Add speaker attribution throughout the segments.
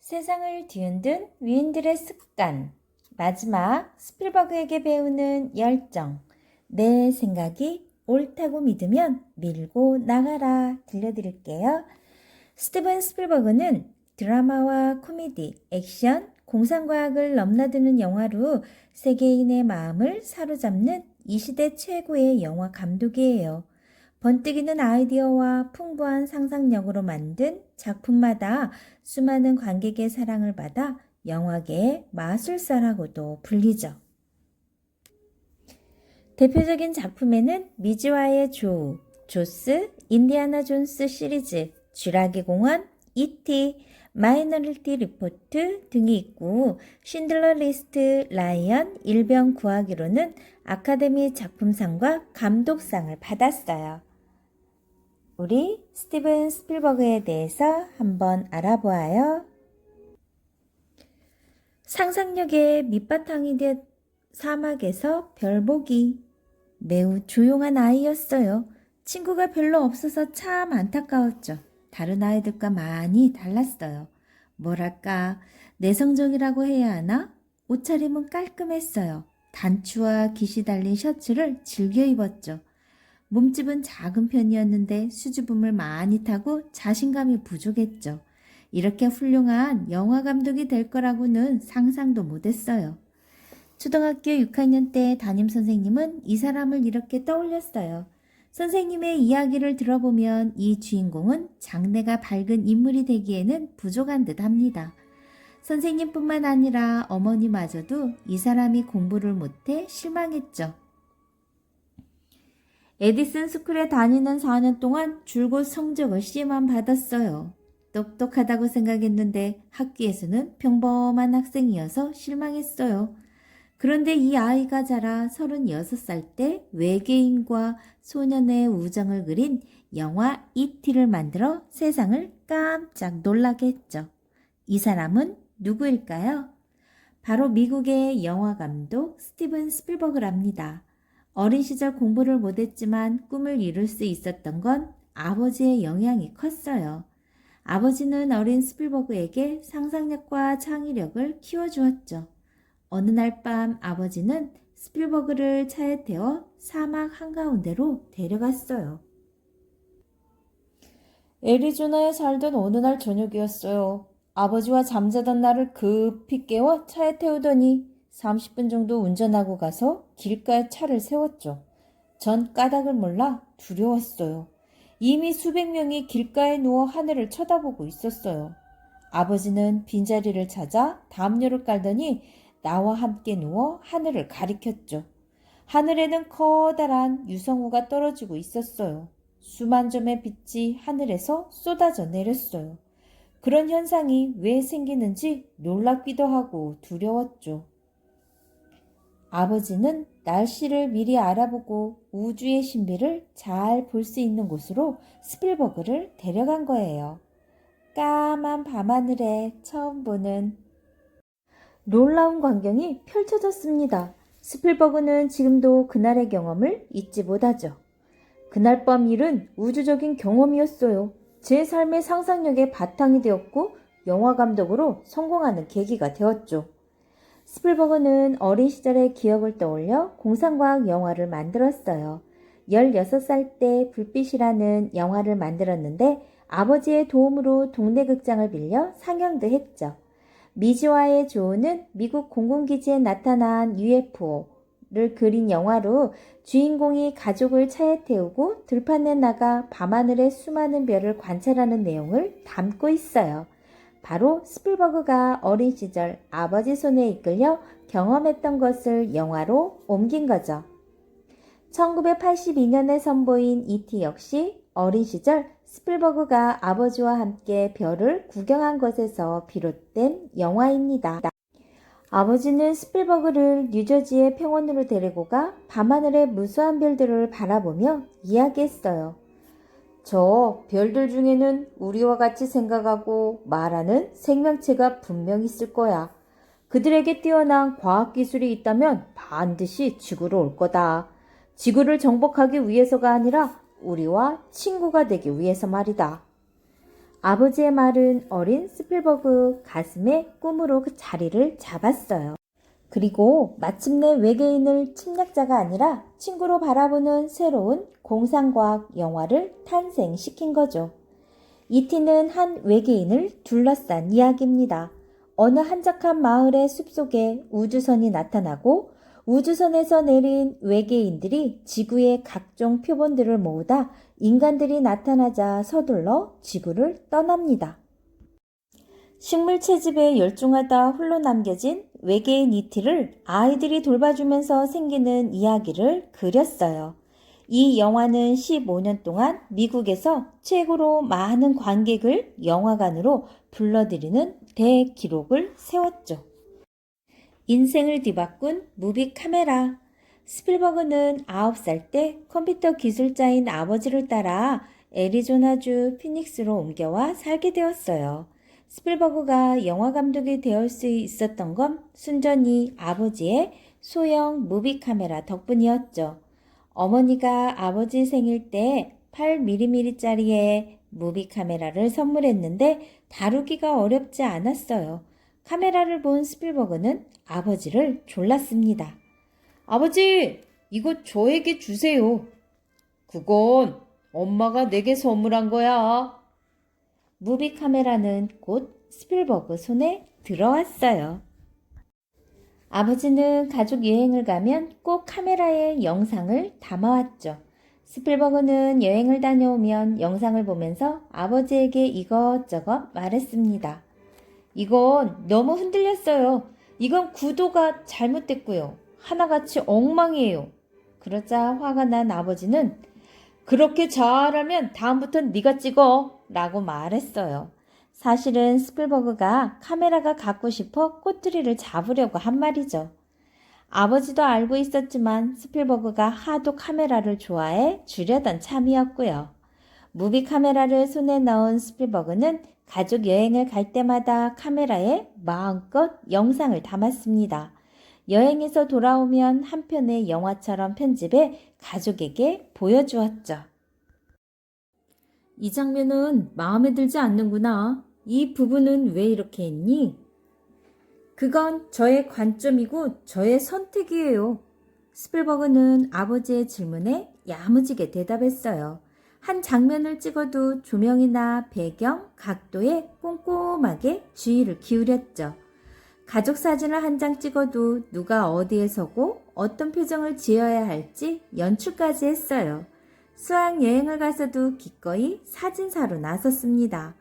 Speaker 1: 세상을 뒤흔든 위인들의 습관. 마지막 스필버그에게 배우는 열정. 내 생각이 옳다고 믿으면 밀고 나가라 들려드릴게요. 스티븐 스필버그는 드라마와 코미디, 액션, 공상과학을 넘나드는 영화로 세계인의 마음을 사로잡는 이 시대 최고의 영화 감독이에요. 번뜩이는 아이디어와 풍부한 상상력으로 만든 작품마다 수많은 관객의 사랑을 받아 영화계의 마술사라고도 불리죠. 대표적인 작품에는 미즈와의 조우, 조스, 인디아나 존스 시리즈, 쥐라기 공원, E.T., 마이너리티 리포트 등이 있고 쉰들러 리스트, 라이언, 일병 구하기로는 아카데미 작품상과 감독상을 받았어요. 우리 스티븐 스필버그에 대해서 한번 알아보아요. 상상력의 밑바탕이 된 사막에서 별보기. 매우 조용한 아이였어요. 친구가 별로 없어서 참 안타까웠죠. 다른 아이들과 많이 달랐어요. 뭐랄까, 내성적이라고 해야 하나? 옷차림은 깔끔했어요. 단추와 깃이 달린 셔츠를 즐겨 입었죠. 몸집은 작은 편이었는데 수줍음을 많이 타고 자신감이 부족했죠. 이렇게 훌륭한 영화 감독이 될 거라고는 상상도 못했어요. 초등학교 6학년 때 담임 선생님은 이 사람을 이렇게 떠올렸어요. 선생님의 이야기를 들어보면 이 주인공은 장래가 밝은 인물이 되기에는 부족한 듯 합니다. 선생님뿐만 아니라 어머니마저도 이 사람이 공부를 못해 실망했죠. 에디슨 스쿨에 다니는 4년 동안 줄곧 성적을 C만 받았어요. 똑똑하다고 생각했는데 학교에서는 평범한 학생이어서 실망했어요. 그런데 이 아이가 자라 36살 때 외계인과 소년의 우정을 그린 영화 E.T.를 만들어 세상을 깜짝 놀라게 했죠. 이 사람은 누구일까요? 바로 미국의 영화 감독 스티븐 스필버그랍니다. 어린 시절 공부를 못했지만 꿈을 이룰 수 있었던 건 아버지의 영향이 컸어요. 아버지는 어린 스필버그에게 상상력과 창의력을 키워주었죠. 어느 날 밤 아버지는 스필버그를 차에 태워 사막 한가운데로 데려갔어요. 애리조나에 살던 어느 날 저녁이었어요. 아버지와 잠자던 나를 급히 깨워 차에 태우더니 30분 정도 운전하고 가서 길가에 차를 세웠죠. 전 까닭을 몰라 두려웠어요. 이미 수백 명이 길가에 누워 하늘을 쳐다보고 있었어요. 아버지는 빈자리를 찾아 담요를 깔더니 나와 함께 누워 하늘을 가리켰죠. 하늘에는 커다란 유성우가 떨어지고 있었어요. 수만 점의 빛이 하늘에서 쏟아져 내렸어요. 그런 현상이 왜 생기는지 놀랍기도 하고 두려웠죠. 아버지는 날씨를 미리 알아보고 우주의 신비를 잘 볼 수 있는 곳으로 스필버그를 데려간 거예요. 까만 밤하늘에 처음 보는 놀라운 광경이 펼쳐졌습니다. 스필버그는 지금도 그날의 경험을 잊지 못하죠. 그날 밤 일은 우주적인 경험이었어요. 제 삶의 상상력의 바탕이 되었고 영화 감독으로 성공하는 계기가 되었죠. 스필버그는 어린 시절의 기억을 떠올려 공상과학 영화를 만들었어요. 16살 때 불빛이라는 영화를 만들었는데 아버지의 도움으로 동네 극장을 빌려 상영도 했죠. 미즈와의 조우는 미국 공군기지에 나타난 UFO를 그린 영화로 주인공이 가족을 차에 태우고 들판에 나가 밤하늘의 수많은 별을 관찰하는 내용을 담고 있어요. 바로 스필버그가 어린 시절 아버지 손에 이끌려 경험했던 것을 영화로 옮긴 거죠. 1982년에 선보인 E.T. 역시 어린 시절 스필버그가 아버지와 함께 별을 구경한 것에서 비롯된 영화입니다. 아버지는 스필버그를 뉴저지의 평원으로 데리고 가 밤하늘의 무수한 별들을 바라보며 이야기했어요. 저 별들 중에는 우리와 같이 생각하고 말하는 생명체가 분명 있을 거야. 그들에게 뛰어난 과학기술이 있다면 반드시 지구로 올 거다. 지구를 정복하기 위해서가 아니라 우리와 친구가 되기 위해서 말이다. 아버지의 말은 어린 스필버그 가슴에 꿈으로 그 자리를 잡았어요. 그리고 마침내 외계인을 침략자가 아니라 친구로 바라보는 새로운 공상과학 영화를 탄생시킨 거죠. 이티는 한 외계인을 둘러싼 이야기입니다. 어느 한적한 마을의 숲속에 우주선이 나타나고 우주선에서 내린 외계인들이 지구의 각종 표본들을 모으다 인간들이 나타나자 서둘러 지구를 떠납니다. 식물 채집에 열중하다 홀로 남겨진 외계인 이티를 아이들이 돌봐주면서 생기는 이야기를 그렸어요. 이 영화는 15년 동안 미국에서 최고로 많은 관객을 영화관으로 불러들이는 대기록을 세웠죠. 인생을 뒤바꾼 무비 카메라. 스필버그는 9살 때 컴퓨터 기술자인 아버지를 따라 애리조나주 피닉스로 옮겨와 살게 되었어요. 스필버그가 영화 감독이 되을 수 있었던 건 순전히 아버지의 소형 무비 카메라 덕분이었죠. 어머니가 아버지 생일 때 8mm짜리의 무비 카메라를 선물했는데 다루기가 어렵지 않았어요. 카메라를 본 스필버그는 아버지를 졸랐습니다. 아버지, 이거 저에게 주세요. 그건 엄마가 내게 선물한 거야. 무비 카메라는 곧 스필버그 손에 들어왔어요. 아버지는 가족 여행을 가면 꼭 카메라에 영상을 담아왔죠. 스필버그는 여행을 다녀오면 영상을 보면서 아버지에게 이것저것 말했습니다. 이건 너무 흔들렸어요. 이건 구도가 잘못됐고요. 하나같이 엉망이에요. 그러자 화가 난 아버지는 그렇게 잘하면 다음부턴 네가 찍어 라고 말했어요. 사실은 스필버그가 카메라가 갖고 싶어 꼬투리를 잡으려고 한 말이죠. 아버지도 알고 있었지만 스필버그가 하도 카메라를 좋아해 주려던 참이었고요. 무비 카메라를 손에 넣은 스필버그는 가족 여행을 갈 때마다 카메라에 마음껏 영상을 담았습니다. 여행에서 돌아오면 한 편의 영화처럼 편집해 가족에게 보여주었죠. 이 장면은 마음에 들지 않는구나. 이 부분은 왜 이렇게 했니? 그건 저의 관점이고 저의 선택이에요. 스필버그는 아버지의 질문에 야무지게 대답했어요. 한 장면을 찍어도 조명이나 배경, 각도에 꼼꼼하게 주의를 기울였죠. 가족 사진을 한 장 찍어도 누가 어디에 서고 어떤 표정을 지어야 할지 연출까지 했어요. 수학여행을 가서도 기꺼이 사진사로 나섰습니다.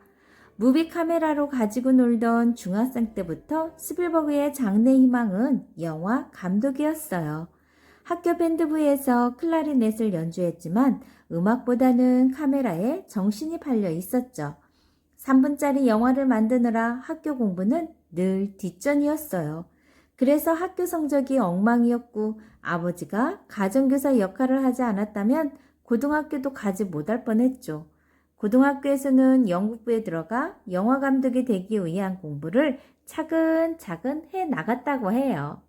Speaker 1: 무비 카메라로 가지고 놀던 중학생 때부터 스필버그의 장래 희망은 영화 감독이었어요. 학교 밴드부에서 클라리넷을 연주했지만 음악보다는 카메라에 정신이 팔려 있었죠. 3분짜리 영화를 만드느라 학교 공부는 늘 뒷전이었어요. 그래서 학교 성적이 엉망이었고 아버지가 가정교사 역할을 하지 않았다면 고등학교도 가지 못할 뻔했죠. 고등학교에서는 연극부에 들어가 영화 감독이 되기 위한 공부를 차근차근 해 나갔다고 해요.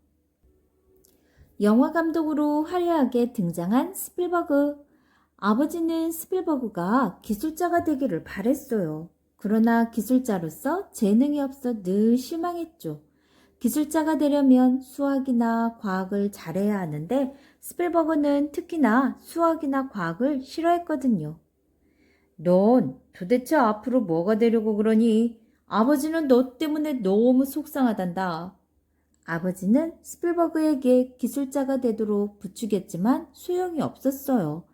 Speaker 1: 영화 감독으로 화려하게 등장한 스필버그. 아버지는 스필버그가 기술자가 되기를 바랬어요. 그러나 기술자로서 재능이 없어 늘 실망했죠. 기술자가 되려면 수학이나 과학을 잘해야 하는데 스필버그는 특히나 수학이나 과학을 싫어했거든요. 넌 도대체 앞으로 뭐가 되려고 그러니? 아버지는 너 때문에 너무 속상하단다. 아버지는 스필버그에게 기술자가 되도록 부추겼지만 소용이 없었어요.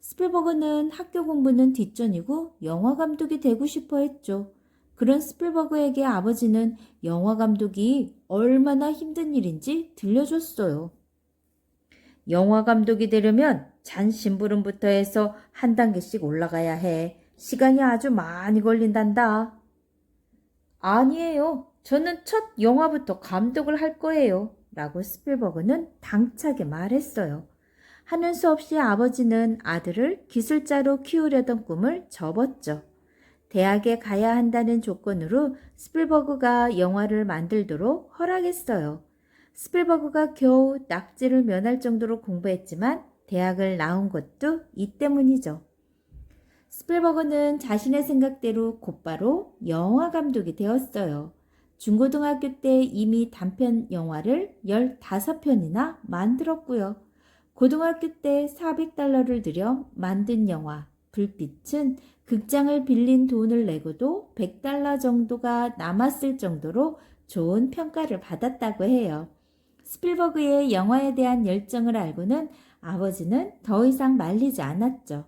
Speaker 1: 스필버그는 학교 공부는 뒷전이고 영화 감독이 되고 싶어 했죠. 그런 스필버그에게 아버지는 영화 감독이 얼마나 힘든 일인지 들려줬어요. 영화 감독이 되려면 잔심부름부터 해서 한 단계씩 올라가야 해. 시간이 아주 많이 걸린단다. 아니에요. 저는 첫 영화부터 감독을 할 거예요. 라고 스필버그는 당차게 말했어요. 하는 수 없이 아버지는 아들을 기술자로 키우려던 꿈을 접었죠. 대학에 가야 한다는 조건으로 스필버그가 영화를 만들도록 허락했어요. 스필버그가 겨우 낙지를 면할 정도로 공부했지만 대학을 나온 것도 이 때문이죠. 스필버그는 자신의 생각대로 곧바로 영화 감독이 되었어요. 중고등학교 때 이미 단편 영화를 15편이나 만들었고요. 고등학교 때 $400를 들여 만든 영화 불빛은 극장을 빌린 돈을 내고도 $100 정도가 남았을 정도로 좋은 평가를 받았다고 해요. 스필버그의 영화에 대한 열정을 알고는 아버지는 더 이상 말리지 않았죠.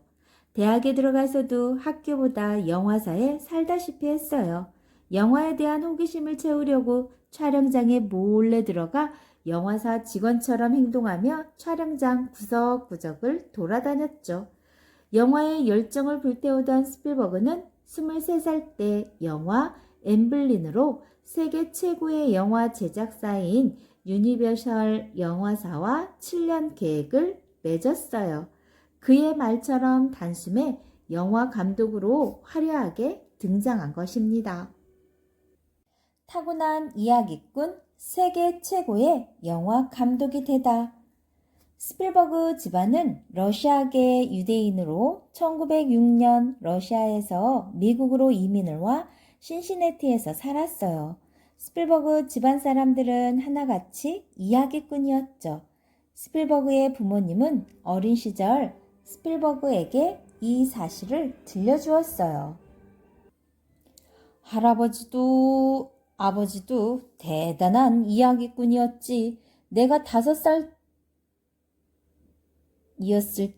Speaker 1: 대학에 들어가서도 학교보다 영화사에 살다시피 했어요. 영화에 대한 호기심을 채우려고 촬영장에 몰래 들어가 영화사 직원처럼 행동하며 촬영장 구석구석을 돌아다녔죠. 영화에 열정을 불태우던 스필버그는 23살 때 영화 엠블린으로 세계 최고의 영화 제작사인 유니버셜 영화사와 7년 계획을 맺었어요. 그의 말처럼 단숨에 영화 감독으로 화려하게 등장한 것입니다. 타고난 이야기꾼, 세계 최고의 영화 감독이 되다. 스필버그 집안은 러시아계 유대인으로 1906년 러시아에서 미국으로 이민을 와 신시내티에서 살았어요. 스필버그 집안 사람들은 하나같이 이야기꾼이었죠. 스필버그의 부모님은 어린 시절 스필버그에게 이 사실을 들려주었어요. 할아버지도 아버지도 대단한 이야기꾼이었지. 내가 5살이었을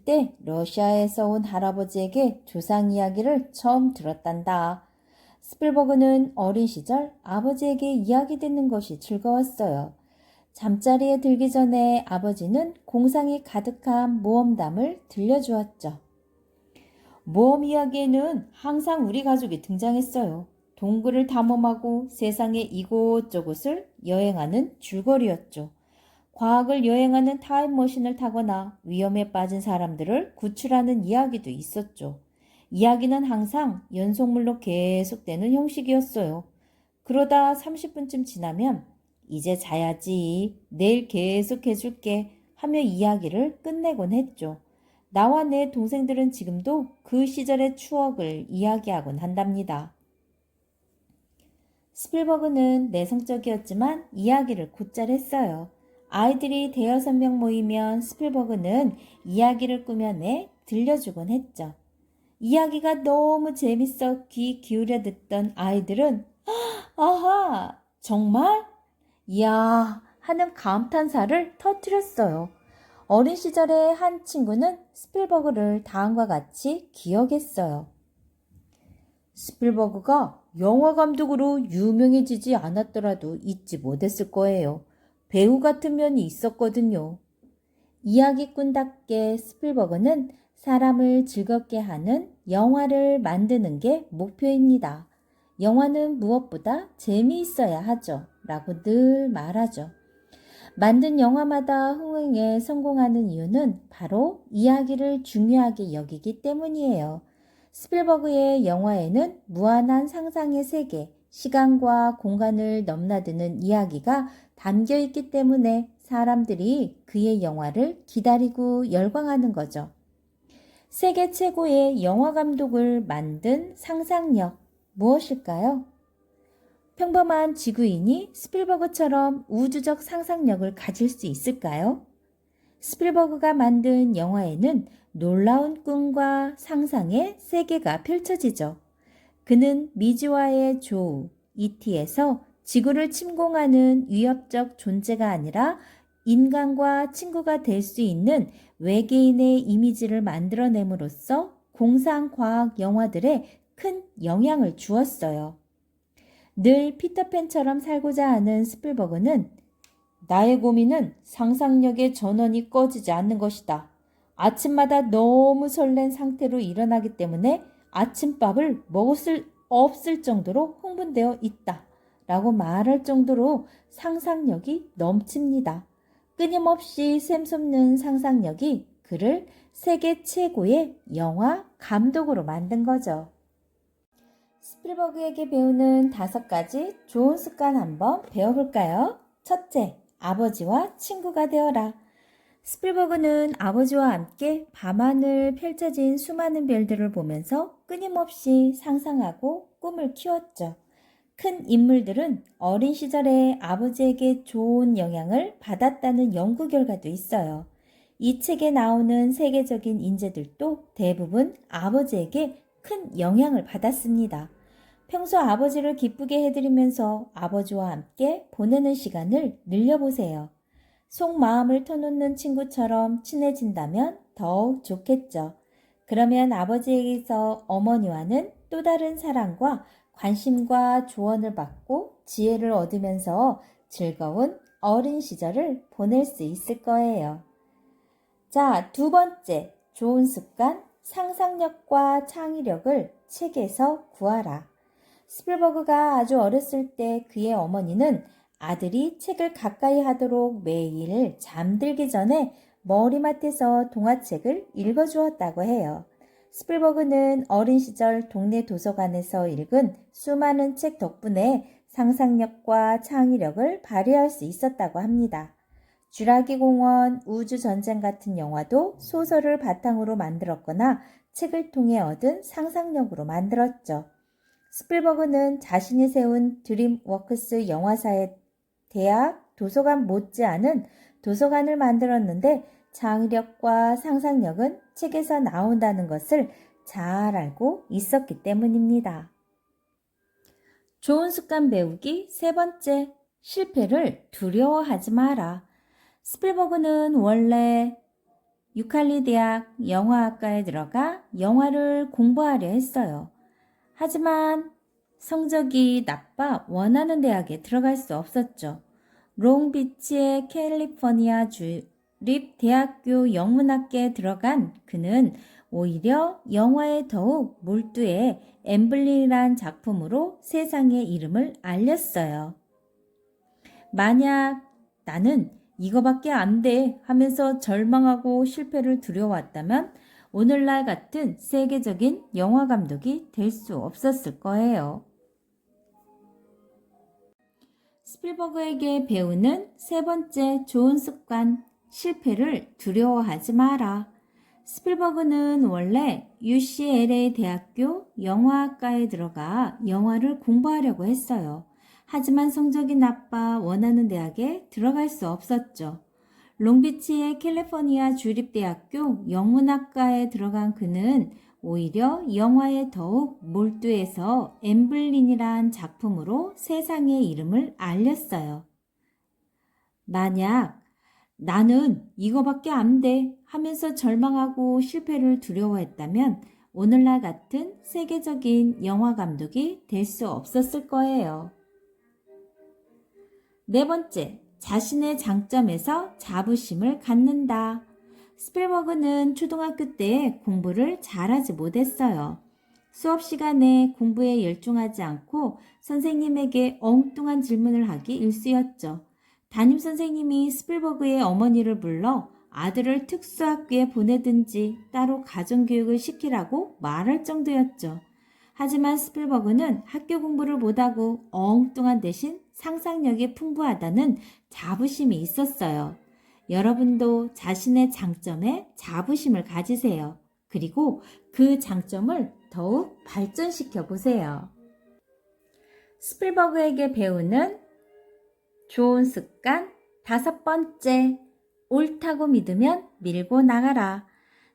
Speaker 1: 때 러시아에서 온 할아버지에게 조상 이야기를 처음 들었단다. 스필버그는 어린 시절 아버지에게 이야기 듣는 것이 즐거웠어요. 잠자리에 들기 전에 아버지는 공상이 가득한 모험담을 들려주었죠. 모험 이야기에는 항상 우리 가족이 등장했어요. 동굴을 탐험하고 세상의 이곳저곳을 여행하는 줄거리였죠. 과학을 여행하는 타임머신을 타거나 위험에 빠진 사람들을 구출하는 이야기도 있었죠. 이야기는 항상 연속물로 계속되는 형식이었어요. 그러다 30분쯤 지나면 이제 자야지, 내일 계속 해줄게 하며 이야기를 끝내곤 했죠. 나와 내 동생들은 지금도 그 시절의 추억을 이야기하곤 한답니다. 스필버그는 내성적이었지만 이야기를 곧잘 했어요. 아이들이 대여섯 명 모이면 스필버그는 이야기를 꾸며내 들려주곤 했죠. 이야기가 너무 재밌어 귀 기울여 듣던 아이들은 아하, 정말? 이야 하는 감탄사를 터뜨렸어요. 어린 시절에 한 친구는 스필버그를 다음과 같이 기억했어요. 스필버그가 영화 감독으로 유명해지지 않았더라도 잊지 못했을 거예요. 배우 같은 면이 있었거든요. 이야기꾼답게 스필버그는 사람을 즐겁게 하는 영화를 만드는 게 목표입니다. 영화는 무엇보다 재미있어야 하죠. 라고 늘 말하죠. 만든 영화마다 흥행에 성공하는 이유는 바로 이야기를 중요하게 여기기 때문이에요. 스필버그의 영화에는 무한한 상상의 세계, 시간과 공간을 넘나드는 이야기가 담겨 있기 때문에 사람들이 그의 영화를 기다리고 열광하는 거죠. 세계 최고의 영화 감독을 만든 상상력, 무엇일까요? 평범한 지구인이 스필버그처럼 우주적 상상력을 가질 수 있을까요? 스필버그가 만든 영화에는 놀라운 꿈과 상상의 세계가 펼쳐지죠. 그는 미지와의 조우, E.T.에서 지구를 침공하는 위협적 존재가 아니라 인간과 친구가 될 수 있는 외계인의 이미지를 만들어냄으로써 공상과학 영화들에 큰 영향을 주었어요. 늘 피터팬처럼 살고자 하는 스필버그는 나의 고민은 상상력의 전원이 꺼지지 않는 것이다. 아침마다 너무 설렌 상태로 일어나기 때문에 아침밥을 먹을 수 없을 정도로 흥분되어 있다. 라고 말할 정도로 상상력이 넘칩니다. 끊임없이 샘솟는 상상력이 그를 세계 최고의 영화 감독으로 만든 거죠. 스필버그에게 배우는 5가지 좋은 습관 한번 배워볼까요? 첫째, 아버지와 친구가 되어라. 스필버그는 아버지와 함께 밤하늘 펼쳐진 수많은 별들을 보면서 끊임없이 상상하고 꿈을 키웠죠. 큰 인물들은 어린 시절에 아버지에게 좋은 영향을 받았다는 연구 결과도 있어요. 이 책에 나오는 세계적인 인재들도 대부분 아버지에게 큰 영향을 받았습니다. 평소 아버지를 기쁘게 해드리면서 아버지와 함께 보내는 시간을 늘려보세요. 속마음을 터놓는 친구처럼 친해진다면 더욱 좋겠죠. 그러면 아버지에게서 어머니와는 또 다른 사랑과 관심과 조언을 받고 지혜를 얻으면서 즐거운 어린 시절을 보낼 수 있을 거예요. 자, 두 번째, 좋은 습관, 상상력과 창의력을 책에서 구하라. 스필버그가 아주 어렸을 때 그의 어머니는 아들이 책을 가까이 하도록 매일 잠들기 전에 머리맡에서 동화책을 읽어주었다고 해요. 스필버그는 어린 시절 동네 도서관에서 읽은 수많은 책 덕분에 상상력과 창의력을 발휘할 수 있었다고 합니다. 쥐라기 공원, 우주전쟁 같은 영화도 소설을 바탕으로 만들었거나 책을 통해 얻은 상상력으로 만들었죠. 스필버그는 자신이 세운 드림워크스 영화사의 대학 도서관 못지않은 도서관을 만들었는데 창의력과 상상력은 책에서 나온다는 것을 잘 알고 있었기 때문입니다. 좋은 습관 배우기 세 번째, 실패를 두려워하지 마라. 스필버그는 원래 유칼리 대학 영화학과에 들어가 영화를 공부하려 했어요. 하지만 성적이 나빠 원하는 대학에 들어갈 수 없었죠. 롱비치의 캘리포니아 주립 대학교 영문학과에 들어간 그는 오히려 영화에 더욱 몰두해 엠블린이란 작품으로 세상의 이름을 알렸어요. 만약 나는 이거밖에 안 돼 하면서 절망하고 실패를 두려워했다면 오늘날 같은 세계적인 영화 감독이 될 수 없었을 거예요. 스필버그에게 배우는 세 번째 좋은 습관, 실패를 두려워하지 마라. 스필버그는 원래 UCLA 대학교 영화학과에 들어가 영화를 공부하려고 했어요. 하지만 성적이 나빠 원하는 대학에 들어갈 수 없었죠. 롱비치의 캘리포니아 주립대학교 영문학과에 들어간 그는 오히려 영화에 더욱 몰두해서 엠블린이란 작품으로 세상의 이름을 알렸어요. 만약 나는 이거밖에 안 돼 하면서 절망하고 실패를 두려워했다면 오늘날 같은 세계적인 영화 감독이 될 수 없었을 거예요. 네 번째, 자신의 장점에서 자부심을 갖는다. 스필버그는 초등학교 때 공부를 잘하지 못했어요. 수업 시간에 공부에 열중하지 않고 선생님에게 엉뚱한 질문을 하기 일쑤였죠. 담임선생님이 스필버그의 어머니를 불러 아들을 특수학교에 보내든지 따로 가정교육을 시키라고 말할 정도였죠. 하지만 스필버그는 학교 공부를 못하고 엉뚱한 대신 상상력이 풍부하다는 자부심이 있었어요. 여러분도 자신의 장점에 자부심을 가지세요. 그리고 그 장점을 더욱 발전시켜 보세요. 스필버그에게 배우는 좋은 습관 다섯 번째, 옳다고 믿으면 밀고 나가라.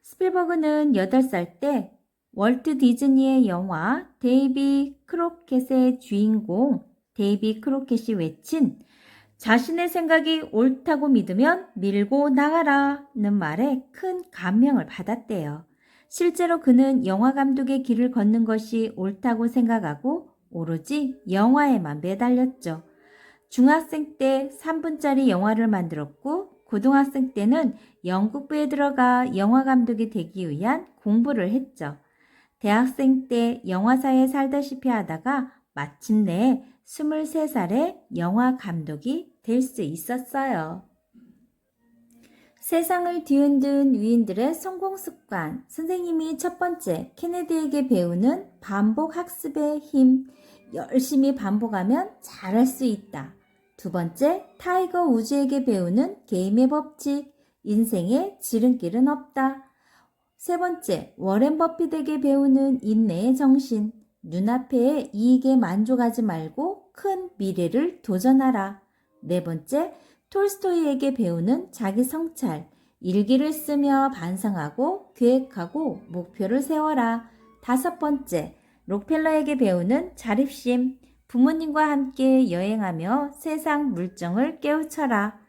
Speaker 1: 스필버그는 8살 때 월트 디즈니의 영화 데이비 크로켓의 주인공 데이비 크로켓이 외친 자신의 생각이 옳다고 믿으면 밀고 나가라는 말에 큰 감명을 받았대요. 실제로 그는 영화 감독의 길을 걷는 것이 옳다고 생각하고 오로지 영화에만 매달렸죠. 중학생 때 3분짜리 영화를 만들었고 고등학생 때는 연극부에 들어가 영화 감독이 되기 위한 공부를 했죠. 대학생 때 영화사에 살다시피 하다가 마침내 23살에 영화 감독이 될 수 있었어요. 세상을 뒤흔든 위인들의 성공 습관. 선생님이 첫 번째, 케네디에게 배우는 반복 학습의 힘. 열심히 반복하면 잘할 수 있다. 두 번째, 타이거 우즈에게 배우는 게임의 법칙. 인생에 지름길은 없다. 세 번째, 워렌 버핏에게 배우는 인내의 정신. 눈앞의 이익에 만족하지 말고 큰 미래를 도전하라. 네 번째, 톨스토이에게 배우는 자기 성찰. 일기를 쓰며 반성하고 계획하고 목표를 세워라. 다섯 번째, 록펠러에게 배우는 자립심. 부모님과 함께 여행하며 세상 물정을 깨우쳐라.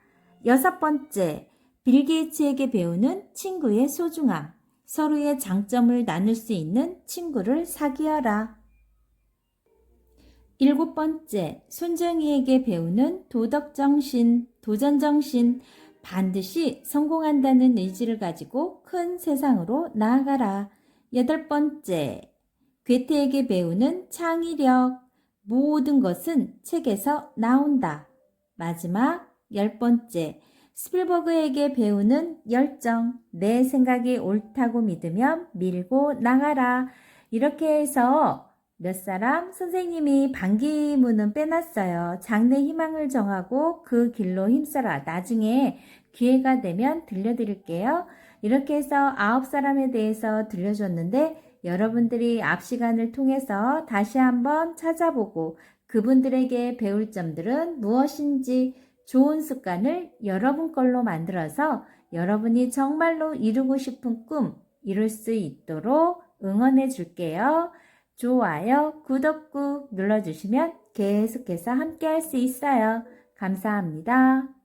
Speaker 1: 여섯 번째, 빌 게이츠에게 배우는 친구의 소중함. 서로의 장점을 나눌 수 있는 친구를 사귀어라. 일곱 번째, 손정희에게 배우는 도덕정신, 도전정신. 반드시 성공한다는 의지를 가지고 큰 세상으로 나아가라. 여덟 번째, 괴테에게 배우는 창의력. 모든 것은 책에서 나온다. 마지막 열 번째, 스필버그에게 배우는 열정. 내 생각이 옳다고 믿으면 밀고 나가라. 이렇게 해서 몇 사람 선생님이 반기문은 빼놨어요. 장래 희망을 정하고 그 길로 힘써라. 나중에 기회가 되면 들려드릴게요. 이렇게 해서 9사람에 대해서 들려줬는데 여러분들이 앞 시간을 통해서 다시 한번 찾아보고 그분들에게 배울 점들은 무엇인지 좋은 습관을 여러분 걸로 만들어서 여러분이 정말로 이루고 싶은 꿈 이룰 수 있도록 응원해 줄게요. 좋아요, 구독 꾹 눌러주시면 계속해서 함께 할 수 있어요. 감사합니다.